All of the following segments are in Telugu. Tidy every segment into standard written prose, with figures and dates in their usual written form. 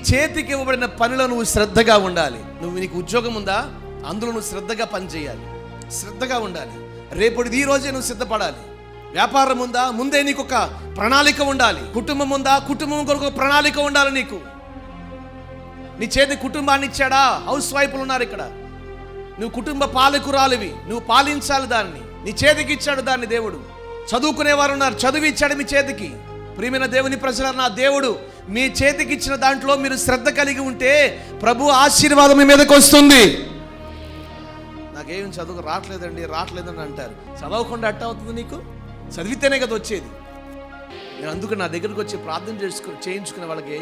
చేతికి ఇవ్వబడిన పనిలో నువ్వు శ్రద్ధగా ఉండాలి. నీకు ఉద్యోగం ఉందా, అందులో నువ్వు శ్రద్ధగా పనిచేయాలి, శ్రద్ధగా ఉండాలి. రేపటిది ఈ రోజే నువ్వు సిద్ధపడాలి. వ్యాపారం ఉందా, ముందే నీకు ఒక ప్రణాళిక ఉండాలి. కుటుంబం ఉందా, కుటుంబం కొరకు ఒక ప్రణాళిక ఉండాలి. నీకు నీ చేతి కుటుంబాన్ని ఇచ్చాడా? హౌస్ వైఫ్లు ఉన్నారు ఇక్కడ. నువ్వు కుటుంబ పాలకురాలివి, నువ్వు పాలించాలి దాన్ని. నీ చేతికి ఇచ్చాడు దాన్ని దేవుడు. చదువుకునేవారు ఉన్నారు, చదువు ఇచ్చాడు మీ చేతికి. ప్రియమైన దేవుని ప్రజలారా, నా దేవుడు మీ చేతికి ఇచ్చిన దాంట్లో మీరు శ్రద్ధ కలిగి ఉంటే ప్రభు ఆశీర్వాదం మీ మీదకి వస్తుంది. నాకేం చదువు రావట్లేదని అంటారు. చదవకుండా అట్ట అవుతుంది? నీకు చదివితేనే కదా వచ్చేది. నేను అందుకు నా దగ్గరకు వచ్చి ప్రార్థన చేయించుకునే వాళ్ళకి,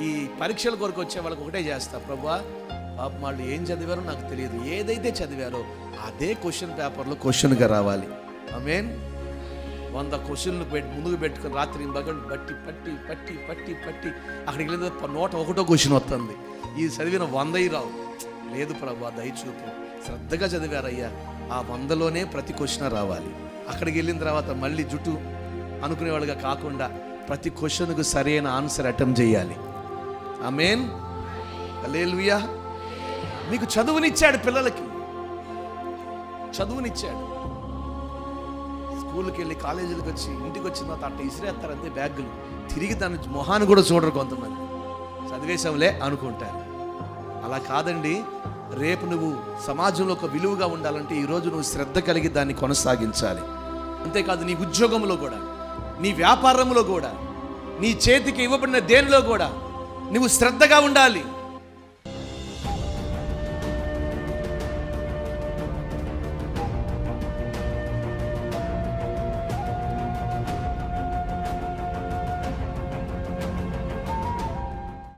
ఈ పరీక్షల కొరకు వచ్చే వాళ్ళకి ఒకటే చేస్తా, ప్రభువా పాపం వాళ్ళు ఏం చదివారో నాకు తెలియదు, ఏదైతే చదివారో అదే క్వశ్చన్ పేపర్లో క్వశ్చన్గా రావాలి. ఆమేన్. 100 క్వశ్చన్లు ముందుకు పెట్టుకుని రాత్రి బగలు బట్టి పట్టి పట్టి పట్టి పట్టి అక్కడికి వెళ్ళిన 101 క్వశ్చన్ వస్తుంది. ఈ చదివిన 100 రావు. లేదు ప్రభువా దయచూపు, శ్రద్ధగా చదివారయ్యా, ఆ 100లోనే ప్రతి క్వశ్చన్ రావాలి. అక్కడికి వెళ్ళిన తర్వాత మళ్ళీ జుట్టు అనుకునేవాళ్ళుగా కాకుండా ప్రతి క్వశ్చన్కు సరైన ఆన్సర్ అటెంప్ట్ చేయాలి. ఆమేన్. హల్లెలూయా. మీకు చదువునిచ్చాడు, పిల్లలకి చదువునిచ్చాడు. స్కూల్కి వెళ్ళి కాలేజీలకు వచ్చి ఇంటికి వచ్చిన తర్వాత అట్ట ఇసిరేస్తారంతే బ్యాగులు. తిరిగి దాని మొహాన్ని కూడా చూడరు కొంతమంది. చదివేశాంలే అనుకుంటారు. అలా కాదండి. రేపు నువ్వు సమాజంలో ఒక విలువగా ఉండాలంటే ఈరోజు నువ్వు శ్రద్ధ కలిగి దాన్ని కొనసాగించాలి. అంతేకాదు నీ ఉద్యోగంలో కూడా, నీ వ్యాపారంలో కూడా, నీ చేతికి ఇవ్వబడిన దేనిలో కూడా నువ్వు శ్రద్ధగా ఉండాలి.